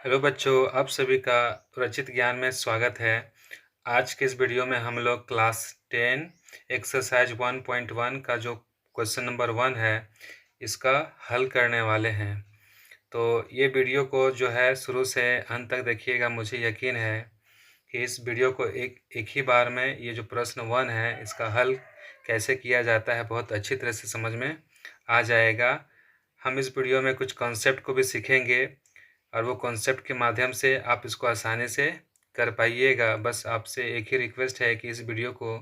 Hello बच्चों, आप सभी का रचित ज्ञान में स्वागत है। आज के इस वीडियो में हम लोग क्लास 10 एक्सरसाइज 1.1 का जो क्वेश्चन नंबर 1 है, इसका हल करने वाले हैं। तो ये वीडियो को जो है शुरू से अंत तक देखिएगा। मुझे यकीन है कि इस वीडियो को एक ही बार में ये जो प्रश्न 1 है, इसका हल कैसे किया जाता है, बहुत अच्छी तरह से समझ में आ जाएगा। हम इस वीडियो में कुछ कॉन्सेप्ट को भी सीखेंगे और वो कॉन्सेप्ट के माध्यम से आप इसको आसानी से कर पाइएगा। बस आपसे एक ही रिक्वेस्ट है कि इस वीडियो को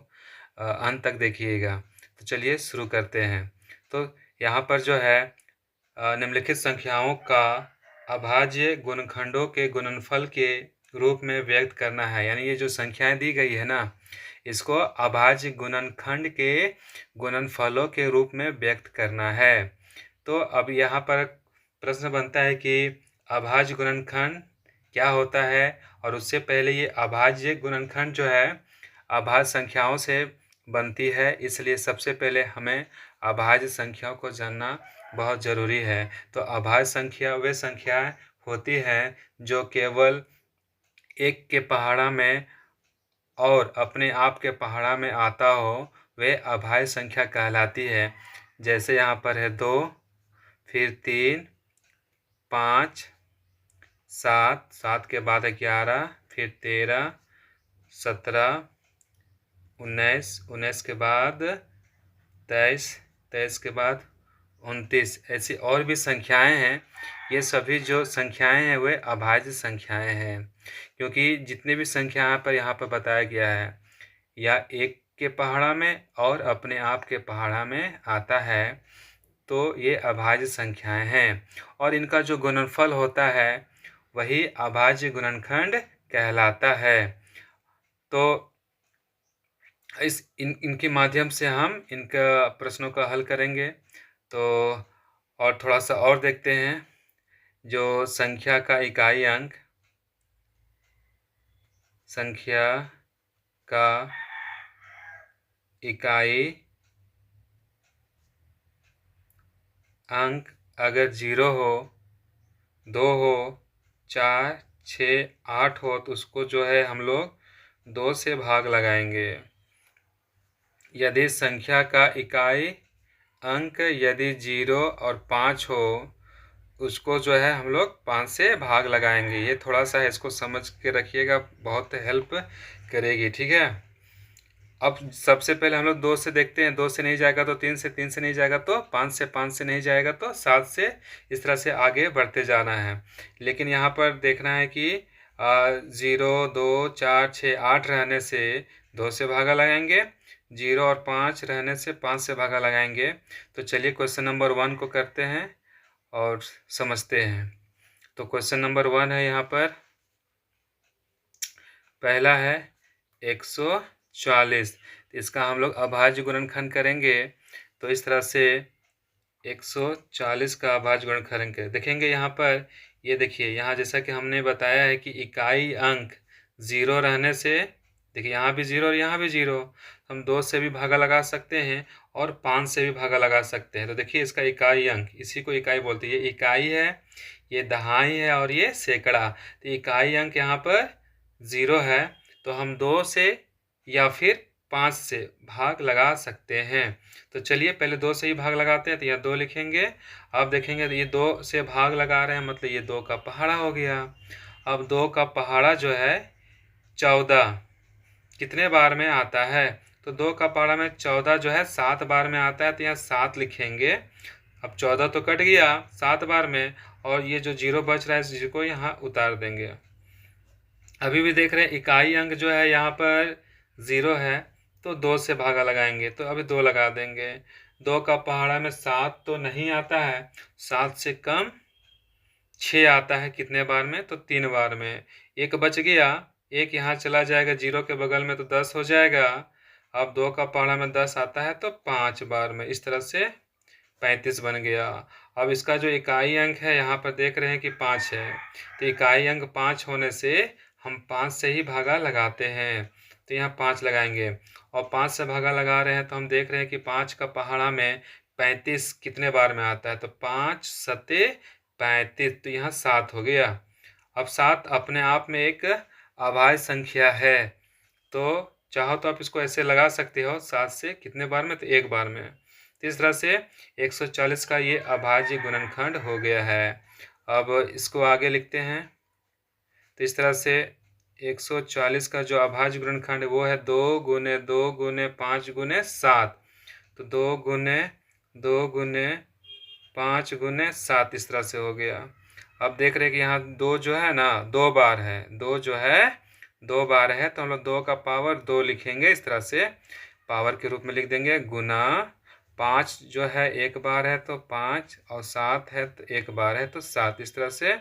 अंत तक देखिएगा। तो चलिए शुरू करते हैं। तो यहाँ पर जो है निम्नलिखित संख्याओं का अभाज्य गुणनखंडों के गुणनफल के रूप में व्यक्त करना है। यानी ये जो संख्याएं दी गई है ना, इसको अभाज्य गुणनखंड के गुणनफलों के रूप में व्यक्त करना है। तो अब यहाँ पर प्रश्न बनता है कि अभाज्य गुणनखंड क्या होता है, और उससे पहले ये अभाज्य गुणनखंड जो है अभाज्य संख्याओं से बनती है, इसलिए सबसे पहले हमें अभाज्य संख्याओं को जानना बहुत ज़रूरी है। तो अभाज्य संख्या वे संख्याएं होती हैं जो केवल एक के पहाड़ा में और अपने आप के पहाड़ा में आता हो, वे अभाज्य संख्या कहलाती है। जैसे यहाँ पर है 2, फिर 3, 5, 7, 7 के बाद 11, फिर 13, 17, 19, 19 के बाद 23, 23 के बाद 29। ऐसी और भी संख्याएं हैं। ये सभी जो संख्याएं हैं वे अभाज्य संख्याएं हैं, क्योंकि जितने भी संख्या पर यहाँ पर बताया गया है, या एक के पहाड़ा में और अपने आप के पहाड़ा में आता है, तो ये अभाज्य संख्याएं हैं। और इनका जो गुणनफल होता है वही अभाज्य गुणनखंड कहलाता है। तो इनके माध्यम से हम इनका प्रश्नों का हल करेंगे। तो और थोड़ा सा और देखते हैं। जो संख्या का इकाई अंक, संख्या का इकाई अंक अगर 0 हो, 2 हो, 4, 6, 8 हो, तो उसको जो है हम लोग 2 से भाग लगाएंगे। यदि संख्या का इकाई अंक यदि 0 और 5 हो, उसको जो है हम लोग 5 से भाग लगाएंगे। ये थोड़ा सा इसको समझ के रखिएगा, बहुत हेल्प करेगी। ठीक है। अब सबसे पहले हम लोग 2 से देखते हैं। 2 से नहीं जाएगा तो 3 से, 3 से नहीं जाएगा तो 5 से, 5 से नहीं जाएगा तो 7 से, इस तरह से आगे बढ़ते जाना है। लेकिन यहाँ पर देखना है कि 0, 2, 4, 6, 8 रहने से 2 से भागा लगाएंगे, 0 और 5 रहने से 5 से भागा लगाएंगे। तो चलिए क्वेश्चन नंबर 1 को करते हैं और समझते हैं। तो क्वेश्चन नंबर 1 है यहाँ पर, पहला है 140। इसका हम लोग अभाज्य गुणनखंड करेंगे। तो इस तरह से 140 का अभाज्य गुणनखंड देखेंगे। यहाँ पर ये देखिए, यहाँ जैसा कि हमने बताया है कि इकाई अंक 0 रहने से, देखिए यहाँ भी 0 और यहाँ भी 0, हम 2 से भी भागा लगा सकते हैं और 5 से भी भागा लगा सकते हैं। तो देखिए इसका इकाई अंक, इसी को इकाई बोलते हैं। ये इकाई है, ये दहाई है और ये सैकड़ा। तो इकाई अंक यहाँ पर 0 है, तो हम 2 से या फिर 5 से भाग लगा सकते हैं। तो चलिए पहले 2 से ही भाग लगाते हैं। तो यहाँ 2 लिखेंगे। अब देखेंगे तो ये 2 से भाग लगा रहे हैं, मतलब ये 2 का पहाड़ा हो गया। अब 2 का पहाड़ा जो है 14 कितने बार में आता है? तो 2 का पहाड़ा में 14 जो है 7 बार में आता है। तो यहाँ 7 लिखेंगे। अब 14 तो कट गया 7 बार में, और ये जो 0 बच रहा है जिसको यहाँ उतार देंगे। अभी भी देख रहे हैं इकाई अंक जो है यहाँ पर 0 है, तो 2 से भागा लगाएंगे। तो अभी 2 लगा देंगे। 2 का पहाड़ा में 7 तो नहीं आता है, 7 से कम 6 आता है। कितने बार में? तो 3 बार में। एक बच गया, एक यहाँ चला जाएगा 0 के बगल में, तो 10 हो जाएगा। अब 2 का पहाड़ा में 10 आता है तो 5 बार में, इस तरह से 35 बन गया। अब इसका जो इकाई अंक है यहाँ पर देख रहे हैं कि 5 है। तो इकाई अंक 5 होने से हम 5 से ही भागा लगाते हैं। तो यहाँ 5 लगाएंगे, और 5 से भागा लगा रहे हैं तो हम देख रहे हैं कि 5 का पहाड़ा में 35 कितने बार में आता है? तो 5 सते 35, तो यहाँ 7 हो गया। अब 7 अपने आप में एक अभाज्य संख्या है, तो चाहो तो आप इसको ऐसे लगा सकते हो 7 से कितने बार में, तो एक बार में। तो इस तरह से 140 का ये अभाज्य गुणनखंड हो गया है। अब इसको आगे लिखते हैं। तो इस तरह से 140 का जो अभाज्य गुणनखंड है वो है 2 गुने 2 गुने 5 गुने 7। तो 2 गुने 2 गुने 5 गुने 7 इस तरह से हो गया। अब देख रहे हैं कि यहाँ 2 जो है ना 2 बार है, 2 जो है 2 बार है, तो हम लोग 2 का पावर 2 लिखेंगे। इस तरह से पावर के रूप में लिख देंगे, गुना 5 जो है एक बार है तो 5, और 7 है तो एक बार है तो 7। इस तरह से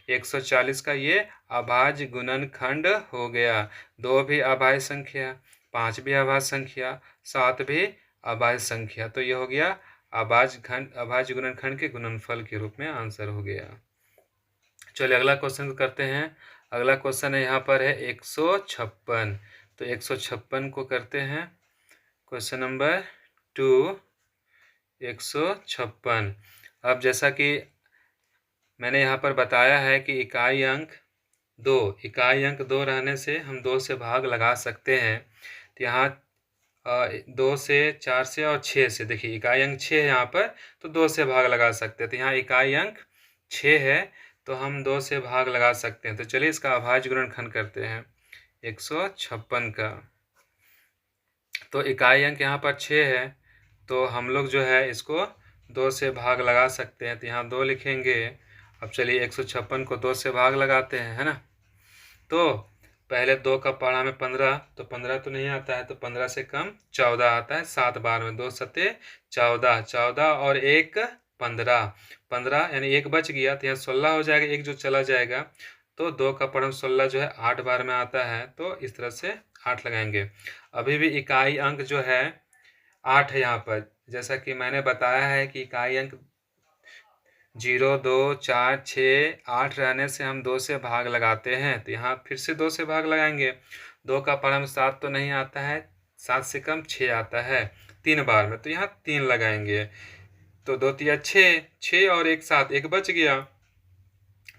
140 का ये अभाज्य गुणनखंड हो गया। 2 भी अभाज्य संख्या, 5 भी अभाज्य संख्या, 7 भी अभाज्य संख्या, तो ये हो गया अभाज्य गुणनखंड के गुणनफल के रूप में आंसर हो गया। चलिए अगला क्वेश्चन करते हैं। अगला क्वेश्चन है यहाँ पर है 156। तो 156 को करते हैं। Question number 2 156। अब जैसा कि मैंने यहाँ पर बताया है कि इकाई अंक 2 रहने से हम 2 से भाग लगा सकते हैं। तो यहाँ 2 से, 4 से और 6 से, देखिए इकाई अंक 6 है यहाँ पर, तो 2 से भाग लगा सकते हैं। तो यहाँ इकाई अंक 6 है तो हम 2 से भाग लगा सकते हैं। तो चलिए इसका अभाज्य गुणनखंड करते हैं 156 का। तो इकाई अंक यहाँ पर 6 है तो हम लोग जो है इसको 2 से भाग लगा सकते हैं। तो यहाँ 2 लिखेंगे। अब चलिए 156 को 2 से भाग लगाते हैं, है ना। तो पहले 2 का पढ़ा में 15, तो 15 तो नहीं आता है, तो 15 से कम 14 आता है। 7 बार में 2 सते 14, 14 और 1 15, 15 यानी 1 बच गया, तो यहाँ 16 हो जाएगा, 1 जो चला जाएगा। तो 2 का पढ़ा में 16 जो है 8 बार में आता है, तो इस तरह से 8 लगाएंगे। अभी भी इकाई अंक जो है 8 है यहाँ पर, जैसा कि मैंने बताया है कि इकाई अंक 0, 2, 4, 6, 8 रहने से हम 2 से भाग लगाते हैं। तो यहाँ फिर से 2 से भाग लगाएंगे। 2 का पढ़ा में 7 तो नहीं आता है, 7 से कम 6 आता है 3 बार में, तो यहाँ 3 लगाएंगे। तो 2 तिया 6, 6 और 1 7, 1 बच गया,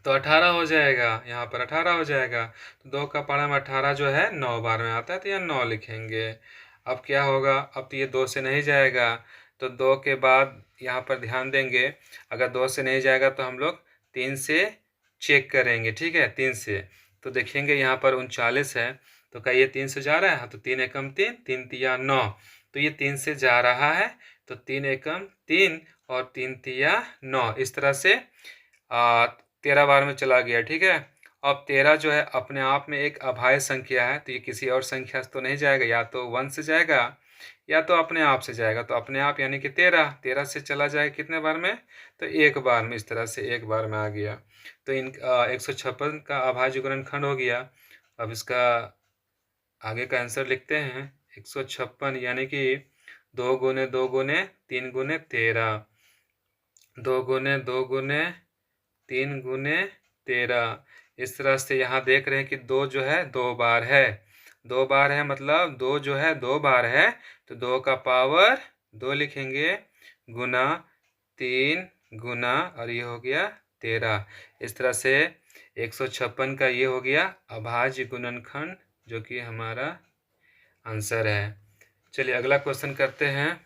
तो 18 हो जाएगा। यहाँ पर 18 हो जाएगा। तो 2 का पढ़ा में 18 जो है 9 बार में आता है, तो यहाँ 9 लिखेंगे। अब क्या होगा, अब तो ये 2 से नहीं जाएगा, तो 2 के बाद यहाँ पर ध्यान देंगे, अगर 2 से नहीं जाएगा तो हम लोग 3 से चेक करेंगे, ठीक है। 3 से तो देखेंगे यहाँ पर 39 है, तो क्या ये 3 से जा रहा है, तो 3 एकम 3, 3 तिया 9, तो ये 3 से जा रहा है, तो 3 एकम 3 और 3 तिया 9, इस तरह से 13 बार में चला गया, ठीक है। अब 13 जो है अपने आप में एक अभाज्य संख्या है, तो ये किसी और संख्या से तो नहीं जाएगा, या तो 1 से जाएगा या तो अपने आप से जाएगा। तो अपने आप यानी कि 13 से चला जाएगा कितने बार में, तो एक बार में, इस तरह से एक बार में आ गया। तो इन 156 का अभाज्य गुणनखंड हो गया। अब इसका आगे का आंसर लिखते हैं। 156 यानी कि 2 गुने 2 गुने 3 गुने 13, 2 गुने 2 गुने 3 गुने 13। इस तरह से यहाँ देख रहे हैं कि 2 जो है 2 बार है, 2 बार है, मतलब 2 जो है 2 बार है, तो 2 का पावर 2 लिखेंगे, गुना 3 गुना, और ये हो गया 13। इस तरह से 156 का ये हो गया अभाज्य गुणनखंड, जो कि हमारा आंसर है। चलिए अगला क्वेश्चन करते हैं।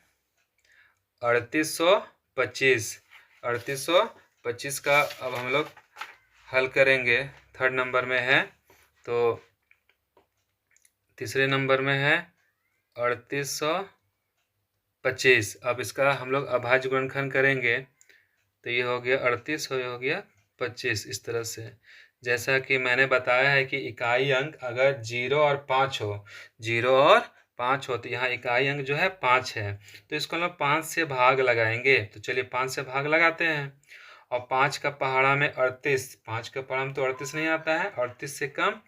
3825। 3825 का अब हम लोग हल करेंगे। 3rd नंबर में है, तो 3रे नंबर में है 3825। अब इसका हम लोग अभाज्य गुणनखंड करेंगे, तो ये हो गया 38 और ये हो गया 25। इस तरह से जैसा कि मैंने बताया है कि इकाई अंक अगर 0 और 5 हो, 0 और 5 हो, तो यहाँ इकाई अंक जो है 5 है, तो इसको हम लोग 5 से भाग लगाएंगे। तो चलिए 5 से भाग लगाते हैं। और 5 का पहाड़ा में 38, 5 का पहाड़ा में तो 38 नहीं आता है, 38 से कम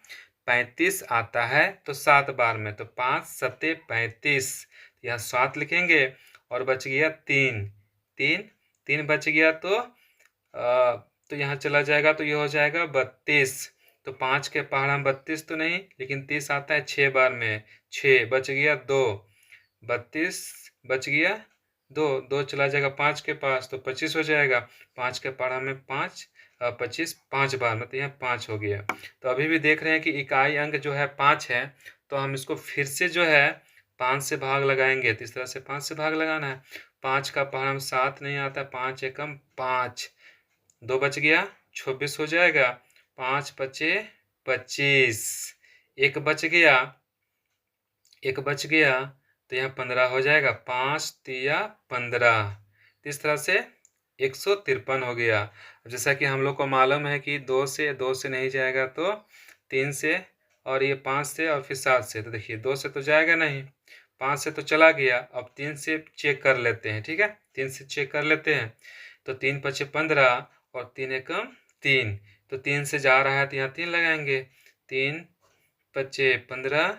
35 आता है, तो 7 बार में, तो 5 सते 35, यहाँ 7 लिखेंगे, और बच गया 3, 3 बच गया, तो यहाँ चला जाएगा, तो ये हो जाएगा 32। तो 5 के पहाड़ा में 32 तो नहीं, लेकिन 30 आता है 6 बार में, 6 बच गया 2, 32 बच गया 2, 2 चला जाएगा 5 के पास, तो 25 हो जाएगा। 5 के पहाड़ा में 5, 25 5 बार में, तो यहाँ 5 हो गया। तो अभी भी देख रहे हैं कि इकाई अंक जो है 5 है, तो हम इसको फिर से जो है 5 से भाग लगाएंगे। तो इस तरह से 5 से भाग लगाना है। 5 का पहाड़ हम 7 नहीं आता, 5 एकम 5, 2 बच गया, 26 हो जाएगा। 5 बचे 25, एक बच गया, एक बच गया, तो यहाँ 15 हो जाएगा। 5 तिया 15, इस तरह से 153 हो गया। जैसा कि हम लोग को मालूम है कि 2 से नहीं जाएगा, तो 3 से, और ये 5 से, और फिर 7 से। तो देखिए 2 से तो जाएगा नहीं, 5 से तो चला गया। अब 3 से चेक कर लेते हैं, ठीक है, 3 से चेक कर लेते हैं। तो 3 पचे 15 और 3 एकम 3, तो 3 से जा रहा है तो यहाँ 3 लगाएंगे। 3 पचे 15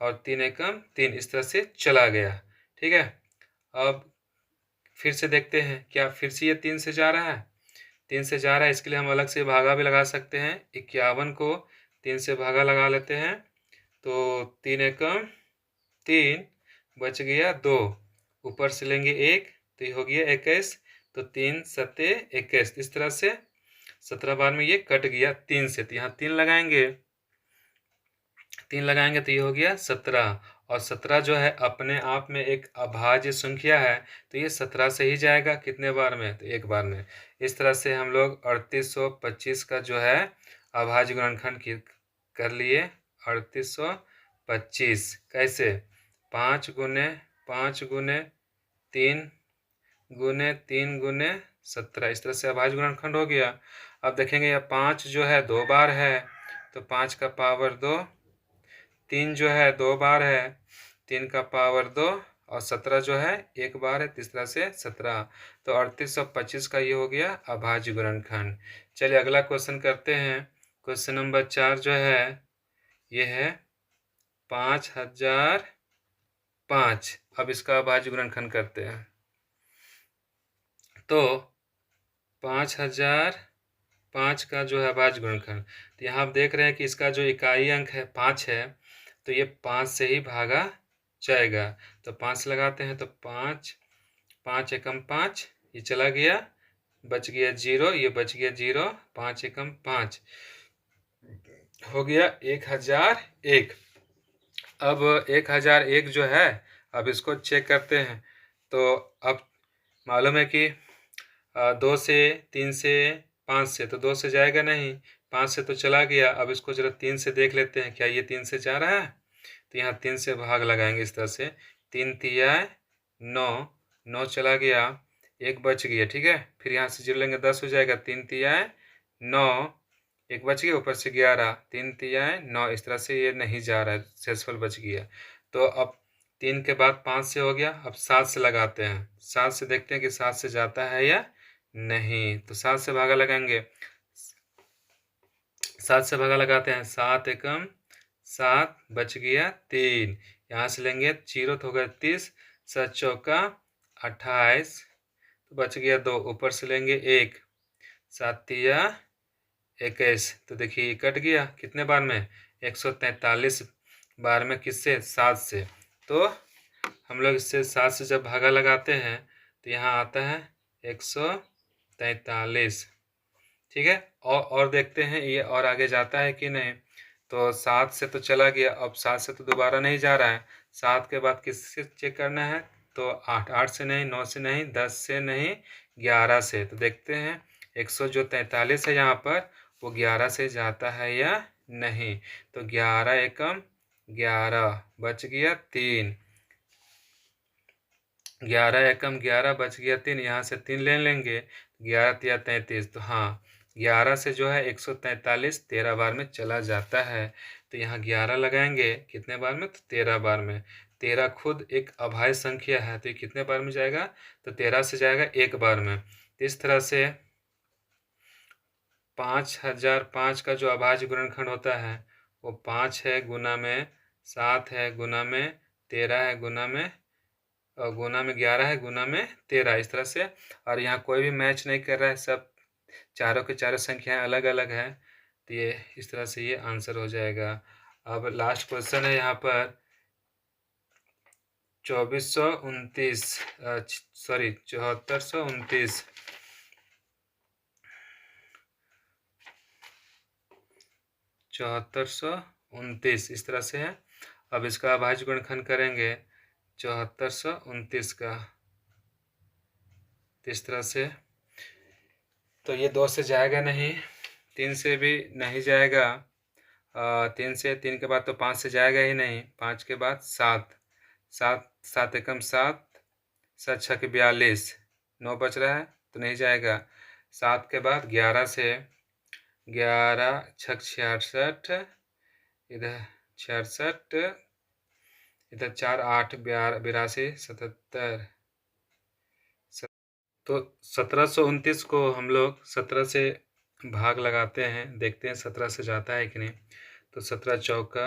और 3 एकम 3, इस तरह से चला गया। ठीक है, अब फिर से देखते हैं क्या फिर से ये 3 से जा रहा है। 3 से जा रहा है, इसके लिए हम अलग से भागा भी लगा सकते हैं। 51 को 3 से भागा लगा लेते हैं, तो 3 एकम 3, बच गया 2, ऊपर से लेंगे 1, तो ये हो गया 21, तो 3 सत्ते 21, इस तरह से 17 बार में ये कट गया 3 से। तो यहाँ 3 लगाएंगे, 3 लगाएंगे तो ये हो गया 17, और 17 जो है अपने आप में एक अभाज्य संख्या है, तो ये 17 से ही जाएगा। कितने बार में? तो एक बार में। इस तरह से हम लोग 3825 का जो है अभाज्य गुणनखंड कर लिए। 3825 कैसे? 5 गुने 5 गुने 3 गुने 3 गुने 17, इस तरह से अभाज्य गुणनखंड हो गया। अब देखेंगे यह 5 जो है 2 बार है, तो 5 का पावर 2, 3 जो है 2 बार है, 3 का पावर 2, और 17 जो है 1 बार है, तीसरा से 17। तो 3825 का ये हो गया अभाज्य गुणनखंड। चलिए अगला क्वेश्चन करते हैं। क्वेश्चन नंबर 4 जो है ये है 5005। अब इसका अभाज्य गुणनखंड करते हैं। तो 5005 का जो है अभाज्य गुणनखंड, तो यहाँ आप देख रहे हैं कि इसका जो इकाई अंक है 5 है, तो ये 5 से ही भागा जाएगा। तो 5 लगाते हैं, तो 5 5 एकम 5, ये चला गया, बच गया 0, ये बच गया 0, 5 एकम 5 हो गया 1001। अब 1001 जो है, अब इसको चेक करते हैं। तो अब मालूम है कि 2 से 3 से 5 से, तो 2 से जाएगा नहीं, 5 से तो चला गया। अब इसको जरा 3 से देख लेते हैं, क्या ये 3 से जा रहा है? तो यहाँ 3 से भाग लगाएंगे इस तरह से। 3 तिया 9, 9 चला गया, 1 बच गया। ठीक है, फिर यहाँ से 0 लेंगे 10 हो जाएगा। 3 तिया 9, 1 बच गया, ऊपर से 11, 3 तिया 9, इस तरह से ये नहीं जा रहा है, शेषफल बच गया। तो अब 3 के बाद 5 से हो गया, अब 7 से लगाते हैं। 7 से देखते हैं कि 7 से जाता है या नहीं। तो 7 से भागा लगाएंगे, 7 से भागा लगाते हैं। 7 एकम 7, बच गया 3, यहाँ से लेंगे 0 तो होगा 30, 7 चौका 28, तो बच गया 2, ऊपर से लेंगे 1, 7 तिया 21, तो देखिए कट गया कितने बार में? 143 बार में। किससे? 7 से। तो हम लोग इससे 7 से जब भागा लगाते हैं, तो यहाँ आता है 143। ठीक है, और देखते हैं ये और आगे जाता है कि नहीं। तो 7 से तो चला गया, अब 7 से तो दोबारा नहीं जा रहा है। 7 के बाद किससे चेक करना है? तो 8, 8 से नहीं, 9 से नहीं, 10 से नहीं, 11 से। तो देखते हैं 143 है यहाँ पर, वो 11 से जाता है या नहीं। तो 11 एकम 11, बच गया 3, 11 एकम 11, बच गया 3, यहाँ से 3 ले लेंगे, 11 तिया 33। तो हाँ, 11 से जो है 143 13 बार में चला जाता है। तो यहाँ 11 लगाएंगे, कितने बार में? तो 13 बार में। 13 खुद एक अभाज्य संख्या है, तो ये कितने बार में जाएगा? तो 13 से जाएगा 1 बार में। तो इस तरह से 5005 का जो अभाज्य गुणनखंड होता है, वो 5 है गुना में 7 है गुना में 13 है गुना में, और गुना में 11 है गुना में 13, इस तरह से। और यहाँ कोई भी मैच नहीं कर रहा है, सब चारों के चारों संख्याएं अलग अलग हैं। तो ये इस तरह से ये आंसर हो जाएगा। अब लास्ट क्वेश्चन है यहाँ पर 2429, सॉरी 7429। 7429 इस तरह से है। अब इसका अभाज्य गुणनखंड करेंगे 7429 का इस तरह से, तो ये 2 से जाएगा नहीं, 3 से भी नहीं जाएगा, 3 से 3 के बाद तो 5 से जाएगा ही नहीं, 5 के बाद 7, 7 7 एकम 7, 7 छक 42, 9 बच रहा है तो नहीं जाएगा। 7 के बाद 11 से, 11 छक 66, इधर 66, इधर 4 8 82 77, तो 1729 को हम लोग 17 से भाग लगाते हैं, देखते हैं 17 से जाता है कि नहीं। तो 17 चौका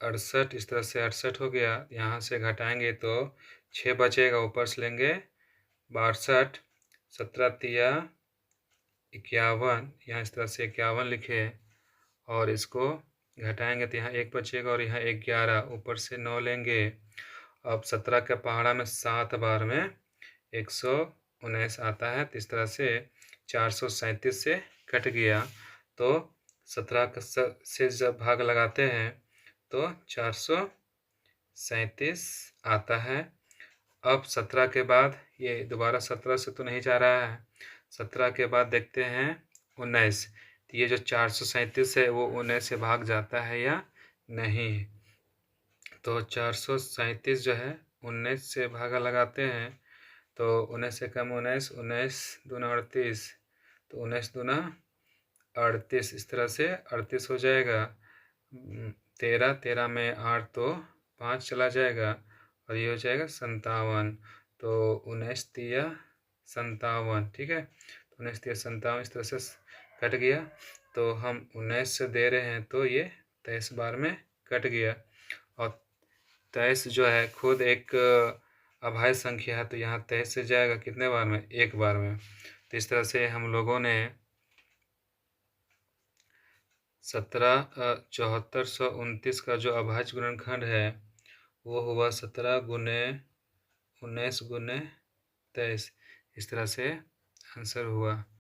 68, इस तरह से 68 हो गया। यहाँ से घटाएंगे तो 6 बचेगा, ऊपर से लेंगे 62, 17 तिया 51, यहाँ इस तरह से 51 लिखे, और इसको घटाएंगे तो यहाँ 1 बचेगा और यहाँ 11, ऊपर से 9 लेंगे। अब 17 के पहाड़ा में 7 बार में 119 आता है, तो इस तरह से 437 से कट गया। तो 17 से जब भाग लगाते हैं तो 437 आता है। अब 17 के बाद ये दोबारा 17 से तो नहीं जा रहा है, 17 के बाद देखते हैं 19, तो ये जो 437 है वो 19 से भाग जाता है या नहीं। तो 437 जो है 19 से भागा लगाते हैं, तो 19 से कम 19, 19 दूना 38, तो 19 दूना 38, इस तरह से 38 हो जाएगा। 13, 13 में 8 तो 5 चला जाएगा और ये हो जाएगा 57, तो 19 तिया 57, ठीक है। तो 19 तिया 57 इस तरह से कट गया। तो हम 19 से दे रहे हैं तो ये 23 बार में कट गया, और 23 जो है खुद एक अभाज्य संख्या है, तो यहाँ 23 से जाएगा कितने बार में, 1 बार में। तो इस तरह से हम लोगों ने 7429 का जो अभाज्य गुणनखंड है वो हुआ 17 गुने 19 गुने 23, इस तरह से आंसर हुआ।